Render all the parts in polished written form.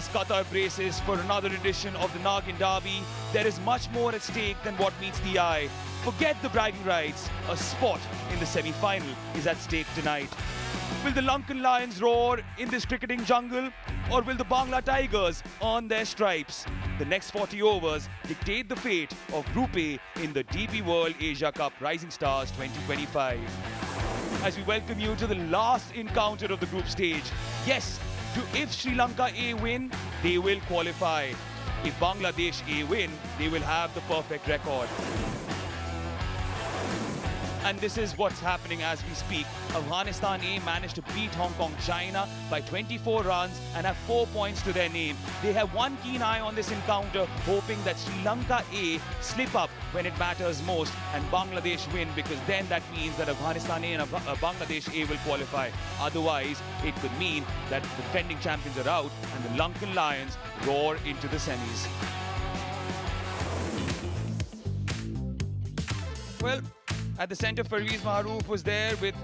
As Qatar braces for another edition of the Nagin Derby, there is much more at stake than what meets the eye. Forget the bragging rights. A spot in the semi-final is at stake tonight. Will the Lankan Lions roar in this cricketing jungle, or will the Bangla Tigers earn their stripes? The next 40 overs dictate the fate of Group A in the DP World Asia Cup Rising Stars 2025. As we welcome you to the last encounter of the group stage. Yes, if Sri Lanka A win, they will qualify. If Bangladesh A win, they will have the perfect record. And this is what's happening as we speak. Afghanistan A managed to beat Hong Kong China by 24 runs and have 4 points to their name. They have one keen eye on this encounter, hoping that Sri Lanka A slip up when it matters most and Bangladesh win, because then that means that Afghanistan A and Bangladesh A will qualify. Otherwise, it could mean that the defending champions are out and the Lankan Lions roar into the semis. Well, at the centre, Parvez Maharouf was there with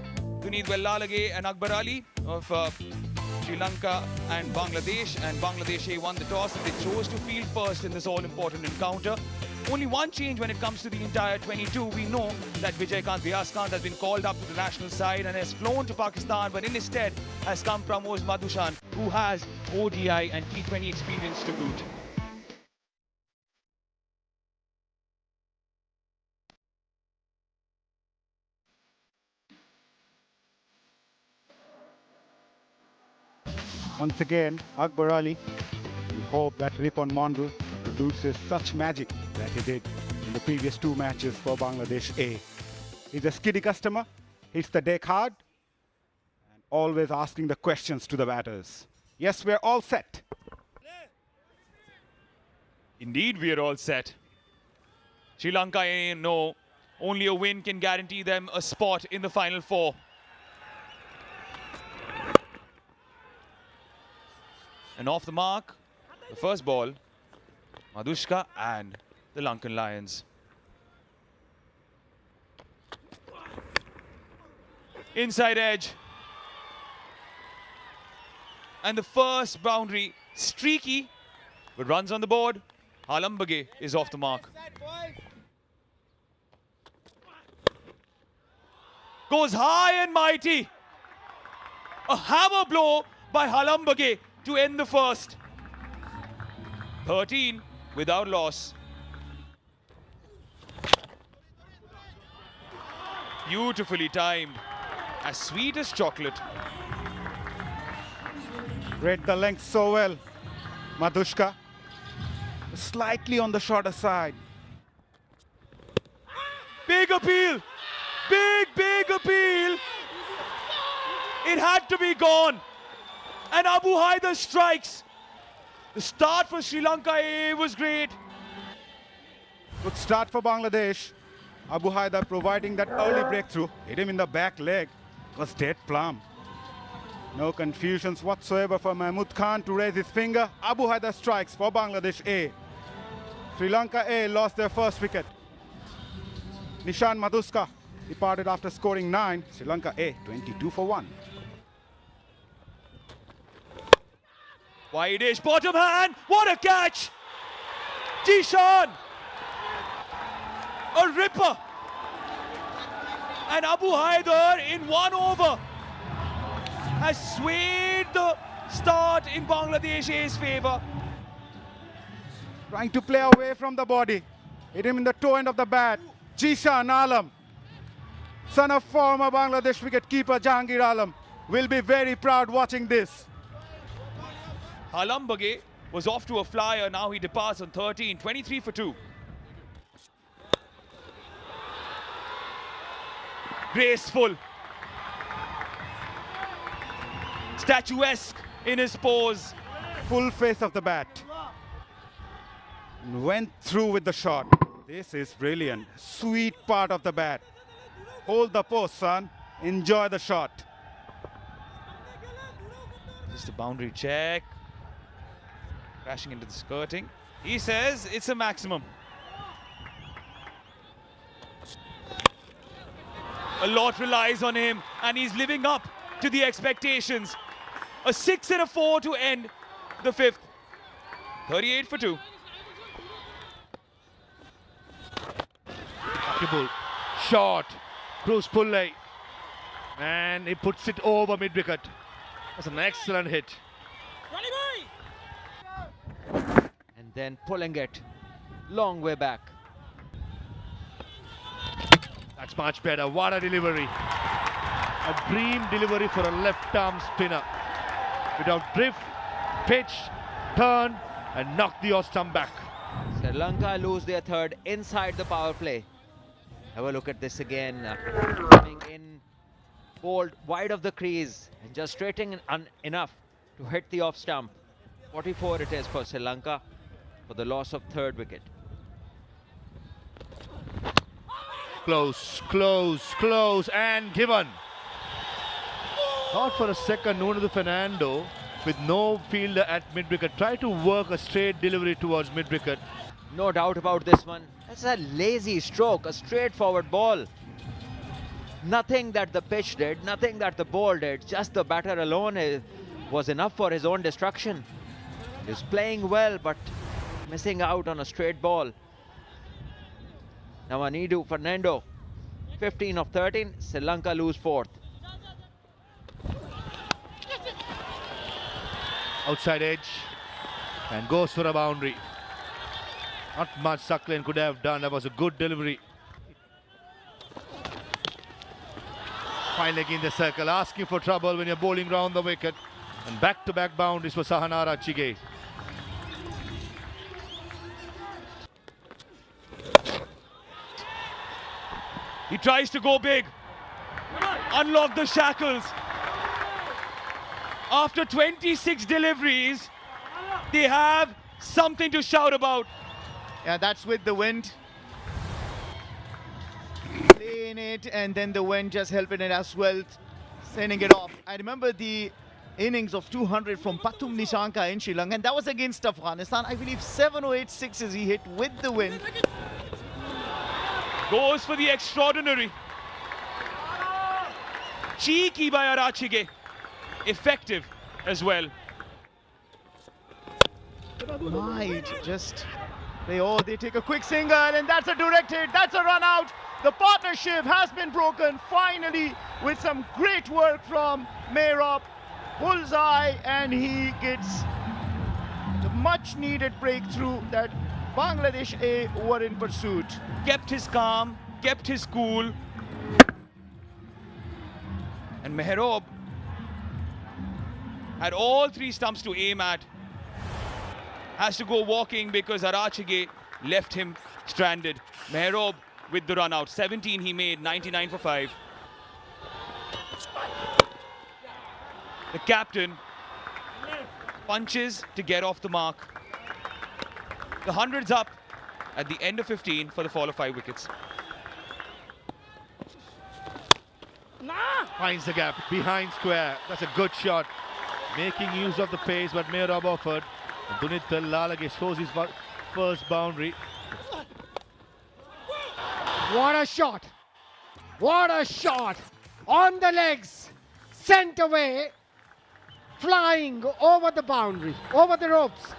Guneet Wellalage and Akbar Ali of Sri Lanka and Bangladesh. And Bangladesh A won the toss and they chose to field first in this all-important encounter. Only one change when it comes to the entire 22. We know that Vijayakant Vyaskanth has been called up to the national side and has flown to Pakistan, but in his stead has come Pramod Madhushan, who has ODI and T20 experience to boot. Once again, Akbar Ali. We hope that Ripon Mondu produces such magic that he did in the previous two matches for Bangladesh A. He's a skiddy customer, hits the deck hard, and always asking the questions to the batters. Yes, we're all set. Indeed, we're all set. Sri Lanka A know only a win can guarantee them a spot in the final four. And off the mark, the first ball, Madhushka and the Lankan Lions. Inside edge. And the first boundary, streaky, but runs on the board. Halambage is off the mark. Goes high and mighty. A hammer blow by Halambage to end the first. 13 without loss. Beautifully timed. As sweet as chocolate. Read the length so well. Madhushka, slightly on the shorter side. Big appeal. Big appeal. It had to be gone. And Abu Haider strikes. The start for Sri Lanka A was great. Good start for Bangladesh. Abu Haider providing that early breakthrough. Hit him in the back leg. It was dead plumb. No confusions whatsoever for Mahmood Khan to raise his finger. Abu Haider strikes for Bangladesh A. Sri Lanka A lost their first wicket. Nishan Madhushka departed after scoring 9. Sri Lanka A 22 for 1. Wide-ish bottom hand. What a catch! Jishan! A ripper! And Abu Haider in 1 over has swayed the start in Bangladesh A's favour. Trying to play away from the body. Hit him in the toe end of the bat. Jishan Alam, son of former Bangladesh wicketkeeper Jahangir Alam, will be very proud watching this. Halambage was off to a flyer. Now he departs on 13, 23 for 2. Graceful. Statuesque in his pose. Full face of the bat. Went through with the shot. This is brilliant. Sweet part of the bat. Hold the post, son. Enjoy the shot. Just a boundary check. Crashing into the skirting. He says it's a maximum. A lot relies on him and he's living up to the expectations. A 6 and a 4 to end the 5th. 38 for 2. Akibul. Shot. Bruce Pulley. And he puts it over mid-wicket. That's an excellent hit. And then pulling it long way back. That's much better. What a delivery. A dream delivery for a left-arm spinner. Without drift, pitch, turn, and knock the off-stump back. Sri Lanka lose their third inside the power play. Have a look at this again. Coming in bold, wide of the crease, and just straightening enough to hit the off-stump. 44 it is for Sri Lanka for the loss of third wicket. Close, close, close, and given. Thought for a second, Nuno Fernando, with no fielder at mid-wicket, tried to work a straight delivery towards mid-wicket. No doubt about this one. That's a lazy stroke, a straightforward ball. Nothing that the pitch did, nothing that the ball did, just the batter alone was enough for his own destruction. He's playing well, but missing out on a straight ball. Now Anidu Fernando, 15 of 13, Sri Lanka lose fourth. Outside edge, and goes for a boundary. Not much Suckling could have done. That was a good delivery. Fine leg in the circle, asking for trouble when you're bowling round the wicket. And back-to-back boundaries for Sahanara Chige. He tries to go big. Unlock the shackles. After 26 deliveries, they have something to shout about. Yeah, that's with the wind. Playing it, and then the wind just helping it as well, sending it off. I remember the innings of 200 from Pathum Nishanka in Sri Lanka, and that was against Afghanistan. I believe 7 or 8 sixes he hit with the wind. Goes for the extraordinary. Cheeky by Arachige. Effective as well. Might just they take a quick single, and that's a direct hit. That's a run out. The partnership has been broken finally with some great work from Mehrab. Bullseye, and he gets the much needed breakthrough that Bangladesh were in pursuit. Kept his calm, kept his cool. And Mehrab had all 3 stumps to aim at. Has to go walking because Arachige left him stranded. Mehrab with the run out. 17 he made, 99 for 5. The captain punches to get off the mark. The 100's up at the end of 15 for the fall of 5 wickets. Finds the gap behind square. That's a good shot. Making use of the pace what Mehrab offered. And Dunit Lalage scores his first boundary. What a shot! What a shot! On the legs, sent away, flying over the boundary, over the ropes.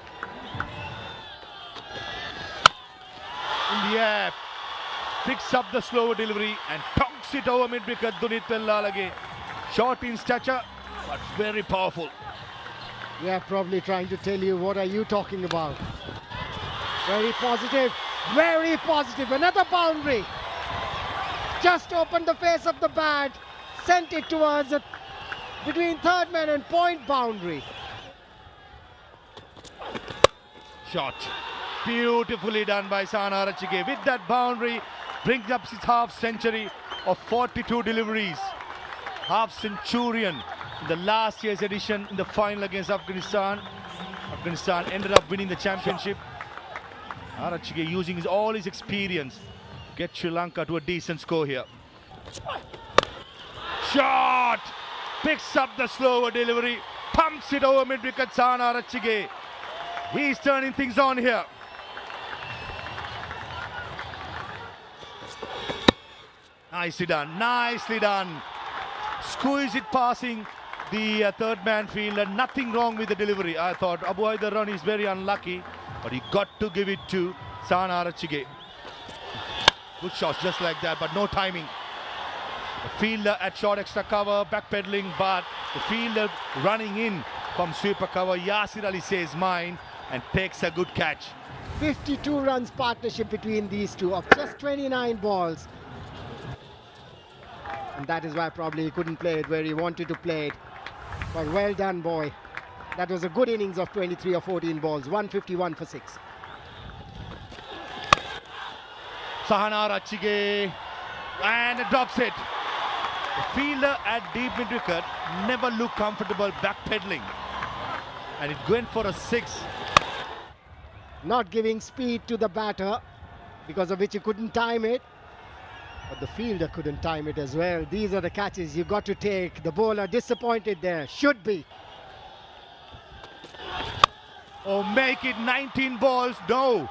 In the air, picks up the slower delivery and tonks it over mid-wicket. Dunit Lalage, short in stature, but very powerful. Yeah, probably trying to tell you, what are you talking about? Very positive, very positive. Another boundary. Just opened the face of the bat, sent it towards between third man and point boundary. Shot. Beautifully done by Sahanara Chige. With that boundary, brings up his half-century of 42 deliveries. Half-centurion in the last year's edition in the final against Afghanistan. Afghanistan ended up winning the championship. Arachige using all his experience to get Sri Lanka to a decent score here. Shot! Picks up the slower delivery, pumps it over mid-wicket. Sahanara Chige. He's turning things on here. Nicely done, nicely done. Squeeze it passing the third man fielder. Nothing wrong with the delivery. I thought Abu Haider Rani is very unlucky. but he got to give it to Sana Arachige. Good shots just like that, but no timing. The fielder at short extra cover, backpedaling, but the fielder running in from sweeper cover. Yasir Ali says mine and takes a good catch. 52 runs partnership between these two of just 29 balls. And that is why probably he couldn't play it where he wanted to play it. But well done, boy. That was a good innings of 23 or 14 balls, 151 for 6. Sahana Arachige and drops it. The fielder at deep mid wicket never looked comfortable backpedaling. And it went for a 6. Not giving speed to the batter, because of which he couldn't time it. But the fielder couldn't time it as well. These are the catches you got to take. The bowler disappointed there. Should be. Oh, make it 19 balls. No.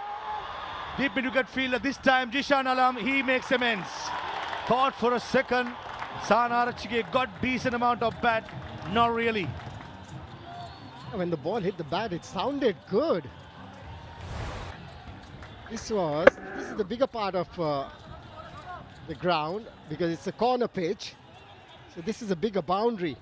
Deep mid-wicket fielder this time, Jishan Alam, he makes amends. Thought for a second, Sana Arachige got decent amount of bat. Not really. When the ball hit the bat, it sounded good. This is the bigger part of the ground, because it's a corner pitch. So this is a bigger boundary.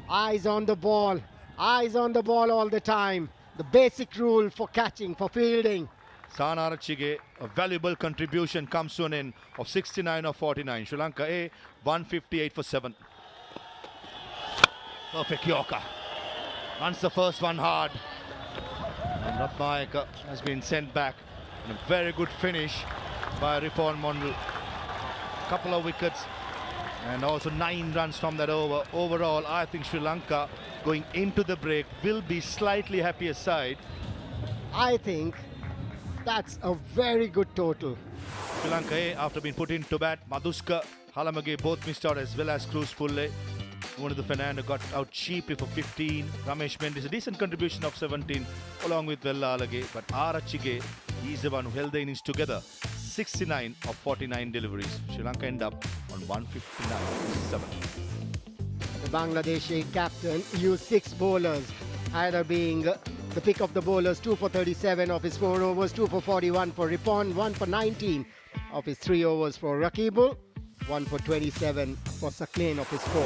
Eyes on the ball all the time. The basic rule for catching, for fielding. Sana Arachige, a valuable contribution, comes to an end of 69 of 49. Sri Lanka A, 158 for 7. Perfect Yorker. Runs the first one hard. And Ratnayaka has been sent back. And a very good finish by Ripon Mondal. Couple of wickets and also 9 runs from that over. Overall, I think Sri Lanka going into the break will be slightly happier side. I think that's a very good total. Sri Lanka A, after being put into bat, Madhuska, Halamage both missed out, as well as Cruz Pulle. One of the Fernando got out cheaply for 15. Ramesh Mendis, a decent contribution of 17, along with Vella Alage. But Arachige, he's the one who held the innings together. 69 of 49 deliveries. Sri Lanka end up on 159 for 7. The Bangladeshi captain used 6 bowlers, either being the pick of the bowlers, 2 for 37 of his 4 overs, 2 for 41 for Ripon, 1 for 19 of his 3 overs for Rakibul, 1 for 27 for Sakleen of his 4.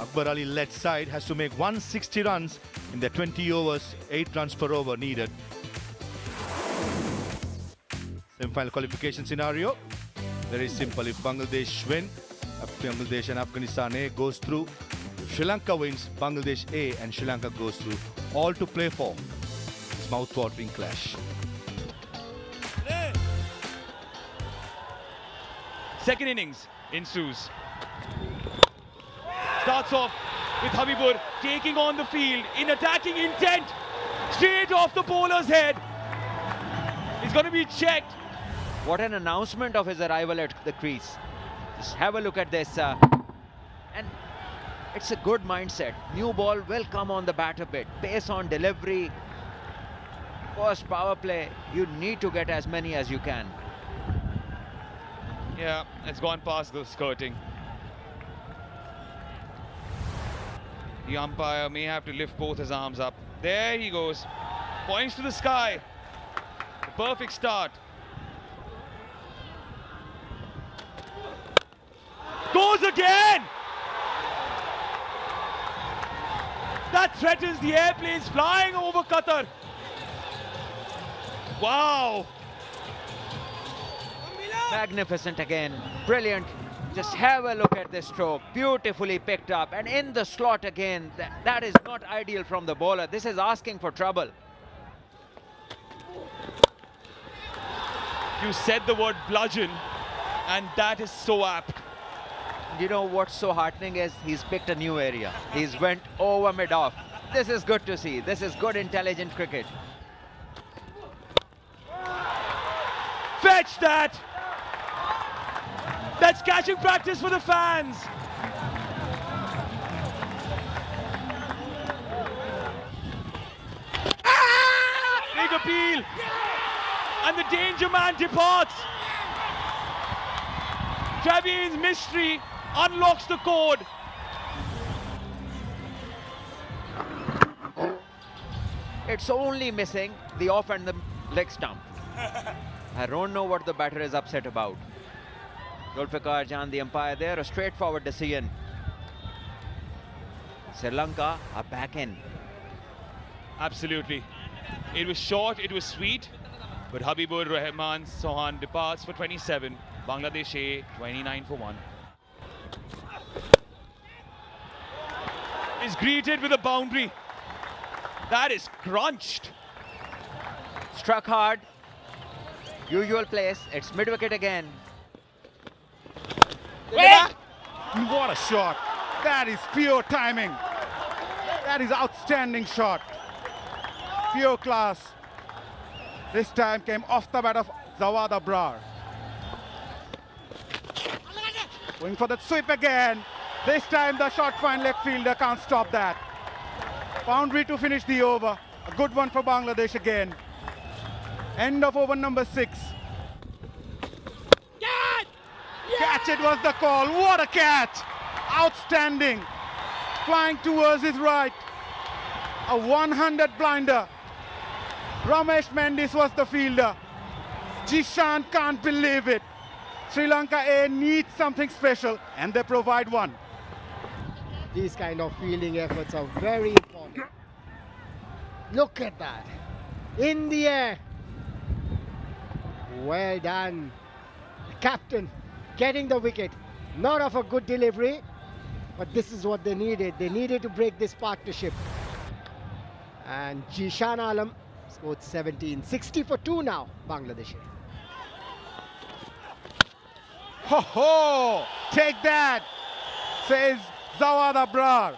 Akbar Ali led side has to make 160 runs in their 20 overs, 8 runs per over needed. Semi-final qualification scenario, very simple. If Bangladesh win, Bangladesh and Afghanistan A goes through. If Sri Lanka wins, Bangladesh A and Sri Lanka goes through. All to play for. It's mouth-watering clash. Second innings ensues. Starts off with Habibur taking on the field in attacking intent. Straight off the bowler's head. He's going to be checked. What an announcement of his arrival at the crease. Just have a look at this. And it's a good mindset. New ball will come on the bat a bit. Pace on delivery. First power play. You need to get as many as you can. Yeah, it's gone past the skirting. The umpire may have to lift both his arms up. There he goes. Points to the sky. The perfect start. Goes again! That threatens the airplanes flying over Qatar. Wow! Magnificent again. Brilliant. Just have a look at this stroke. Beautifully picked up. And in the slot again. That is not ideal from the bowler. This is asking for trouble. You said the word bludgeon, and that is so apt. You know what's so heartening is he's picked a new area. He's went over mid-off. This is good to see. This is good, intelligent cricket. Fetch that! That's catching practice for the fans. Big appeal. And the danger man departs. Travine's mystery unlocks the code. It's only missing the off and the leg stump. I don't know what the batter is upset about. Zulfikar Jan, the umpire there, a straightforward decision. Sri Lanka are back in. Absolutely. It was short, it was sweet, but Habibur Rahman Sohan departs for 27. Bangladesh A 29 for 1. Is greeted with a boundary. That is crunched. Struck hard. Usual place. It's mid-wicket again. What a shot. That is pure timing. That is outstanding shot. Pure class. This time came off the bat of Jawad Abrar. Going for that sweep again. This time the short fine leg fielder can't stop that. Boundary to finish the over. A good one for Bangladesh again. End of over number 6. Catch it was the call. What a catch. Outstanding. Flying towards his right. A 100 blinder. Ramesh Mendis was the fielder. Jishan can't believe it. Sri Lanka A needs something special, and they provide one. These kind of fielding efforts are very important. Look at that. In the air. Well done. The captain getting the wicket. Not of a good delivery, but this is what they needed. They needed to break this partnership. And Jishan Alam scored 17. 60 for 2 now, Bangladesh. Ho ho! Take that, says Jawad Abrar.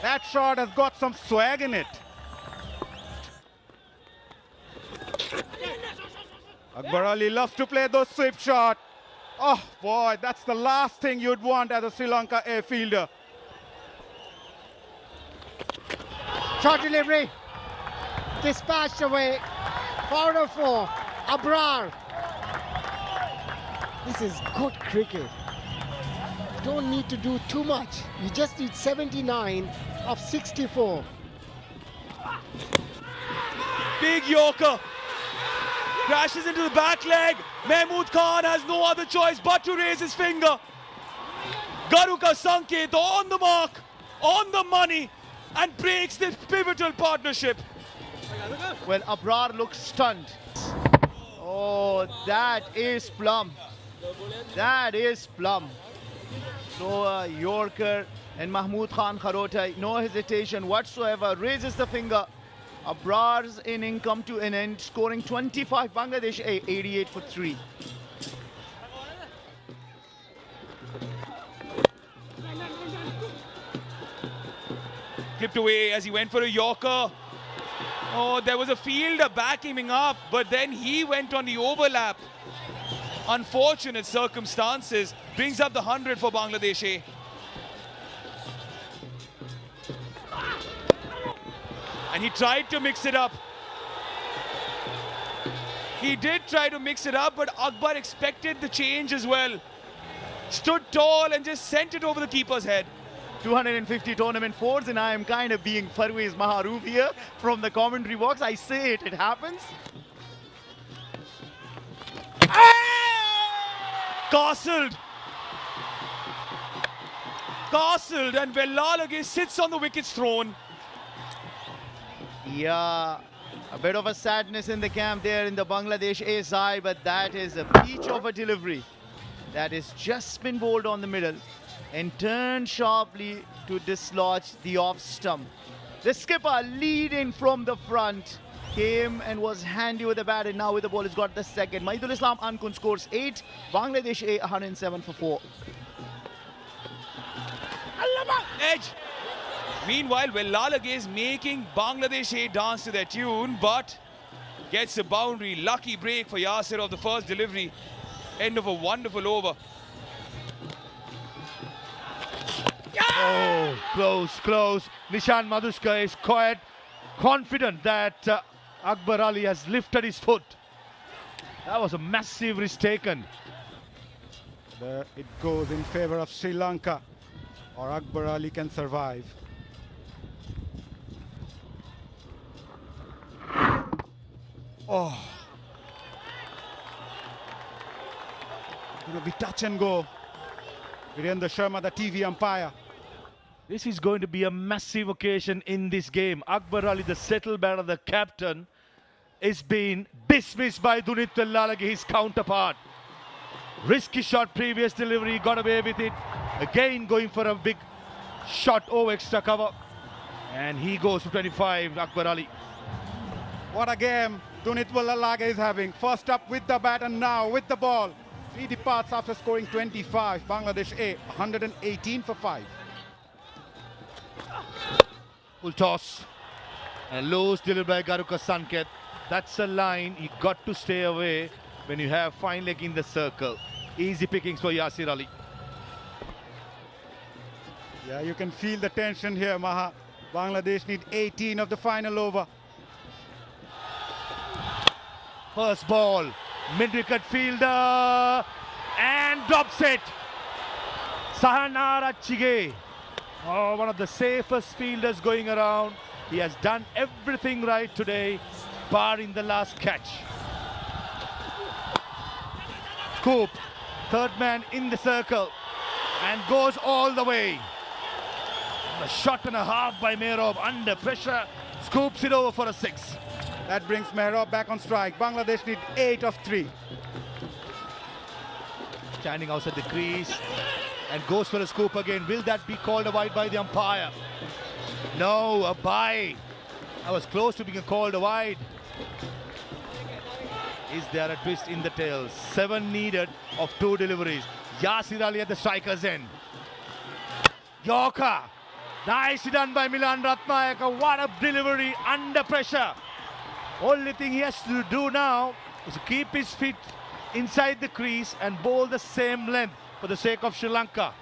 That shot has got some swag in it. Akbar Ali loves to play those sweep shots. Oh boy, that's the last thing you'd want as a Sri Lanka A fielder. Short delivery. Dispatched away. 4 of 4. Abrar. This is good cricket. You don't need to do too much. You just need 79 of 64. Big Yorker. Crashes into the back leg. Mahmood Khan has no other choice but to raise his finger. Garuka Sanket on the mark, on the money, and breaks this pivotal partnership. Well, Abrar looks stunned. Oh, that is plum. That is plum. So Yorker and Mahmood Khan Kharotai, no hesitation whatsoever, raises the finger. Abrar's inning come to an end, scoring 25. Bangladesh A 88 for 3. Clipped away as he went for a Yorker. Oh, there was a fielder backing him up, but then he went on the overlap. Unfortunate circumstances. Brings up the 100 for Bangladesh A. And he tried to mix it up. He did try to mix it up, but Akbar expected the change as well. Stood tall and just sent it over the keeper's head. 250 tournament fours, and I am kind of being Farwez Maharouf here from the commentary box. I say it happens. Castled. Castled, and Velalage sits on the wickets thrown. Yeah, a bit of a sadness in the camp there in the Bangladesh A side, but that is a peach of a delivery. That is just spin bowled on the middle and turned sharply to dislodge the off stump. The skipper leading from the front came and was handy with the bat, and now with the ball has got the second. Mahidul Islam Ankun scores 8. Bangladesh A 107 for 4. Edge. Meanwhile, Velalage is making Bangladesh A dance to their tune, but gets a boundary. Lucky break for Yasir of the first delivery. End of a wonderful over. Oh, close, close. Nishan Madhuska is quite confident that Akbar Ali has lifted his foot. That was a massive risk taken. It goes in favor of Sri Lanka, or Akbar Ali can survive. Oh. It'll be touch and go. Virendra Sharma, the TV umpire. This is going to be a massive occasion in this game. Akbar Ali, the settle batter, the captain, is being dismissed by Dunit Tellalage, his counterpart. Risky shot, previous delivery, got away with it. Again going for a big shot over extra cover. And he goes to 25, Akbar Ali. What a game Dunit Tellalage is having. First up with the bat and now with the ball. He departs after scoring 25. Bangladesh A, 118 for 5. Full toss. And lows delivered by Garuka Sanket. That's a line you got to stay away when you have fine leg in the circle. Easy pickings for Yasir Ali. Yeah, you can feel the tension here, Maha. Bangladesh need 18 of the final over. First ball, mid-wicket fielder, and drops it. Sahanara Chige, one of the safest fielders going around. He has done everything right today, barring the last catch. Scoop, third man in the circle, and goes all the way. A shot and a half by Mehrab under pressure, scoops it over for a 6. That brings Mehrab back on strike. Bangladesh need 8 of 3. Standing outside the crease and goes for a scoop again. Will that be called a wide by the umpire? No, a bye. I was close to being called a wide. Is there a twist in the tail? 7 needed of 2 deliveries. Yasir Ali at the striker's end. Yorker. Nicely done by Milan Ratnayaka. What a delivery under pressure. Only thing he has to do now is to keep his feet inside the crease and bowl the same length for the sake of Sri Lanka.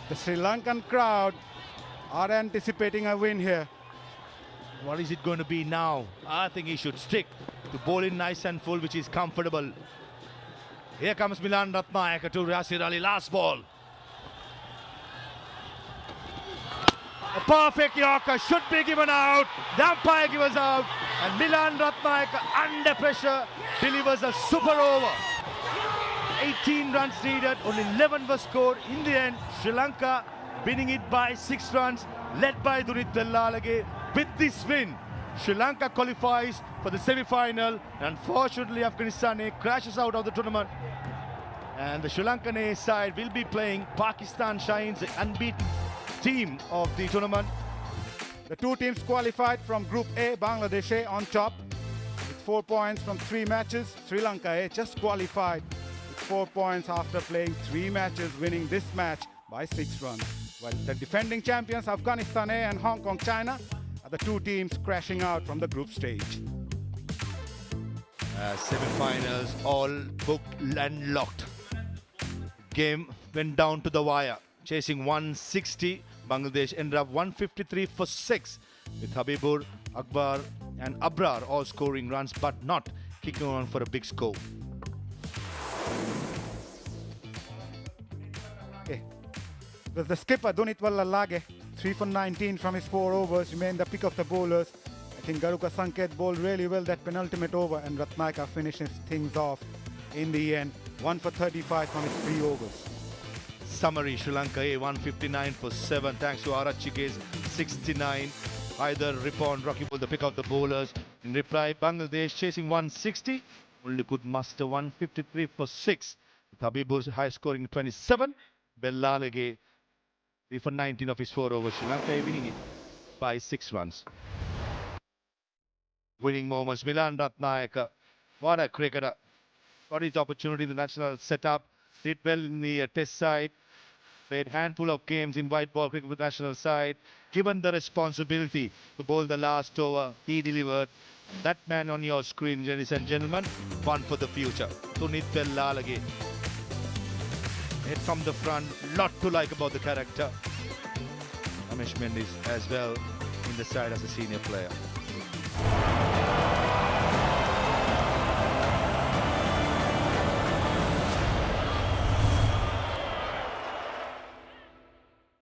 The Sri Lankan crowd are anticipating a win here. What is it going to be now? I think he should stick to bowling nice and full, which is comfortable. Here comes Milan Ratnayaka to Yasir Ali. Last ball. A perfect Yorker should be given out. The umpire gives out. And Milan Ratnayaka under pressure delivers a super over. 18 runs needed, only 11 were scored. In the end, Sri Lanka winning it by 6 runs, led by Dunit Tellalage. With this win, Sri Lanka qualifies for the semi-final. Unfortunately, Afghanistan A crashes out of the tournament. And the Sri Lankan A side will be playing Pakistan Shines, the unbeaten team of the tournament. The 2 teams qualified from Group A, Bangladesh A on top with 4 points from 3 matches. Sri Lanka A just qualified with 4 points after playing 3 matches, winning this match by 6 runs. While the defending champions Afghanistan A and Hong Kong China are the 2 teams crashing out from the group stage. Semi-finals all booked and locked. Game went down to the wire. Chasing 160, Bangladesh ended up 153 for 6, with Habibur, Akbar and Abrar all scoring runs but not kicking on for a big score. Okay. It was the skipper Dunit Tellalage, 3 for 19 from his 4 overs, remained the pick of the bowlers. I think Garuka Sanket bowled really well that penultimate over, and Ratnayaka finishes things off in the end. 1 for 35 from his 3 overs. Summary: Sri Lanka A 159 for 7 thanks to Arachige's 69. Either Ripon, Rocky Bull, the pick of the bowlers. In reply, Bangladesh chasing 160, only could muster 153 for 6. With Habibur's high scoring 27, Tellalage 3 for 19 of his 4 overs. Sri Lanka winning it by 6 runs. Winning moments: Milan Ratnayaka, what a cricketer. Got his opportunity in the national setup, did well in the test side, played handful of games in white ball cricket with the national side. Given the responsibility to bowl the last over, he delivered. That man on your screen, ladies and gentlemen, one for the future. Dunit Tellalage. Hit from the front, lot to like about the character. Ramesh Mendis as well in the side as a senior player.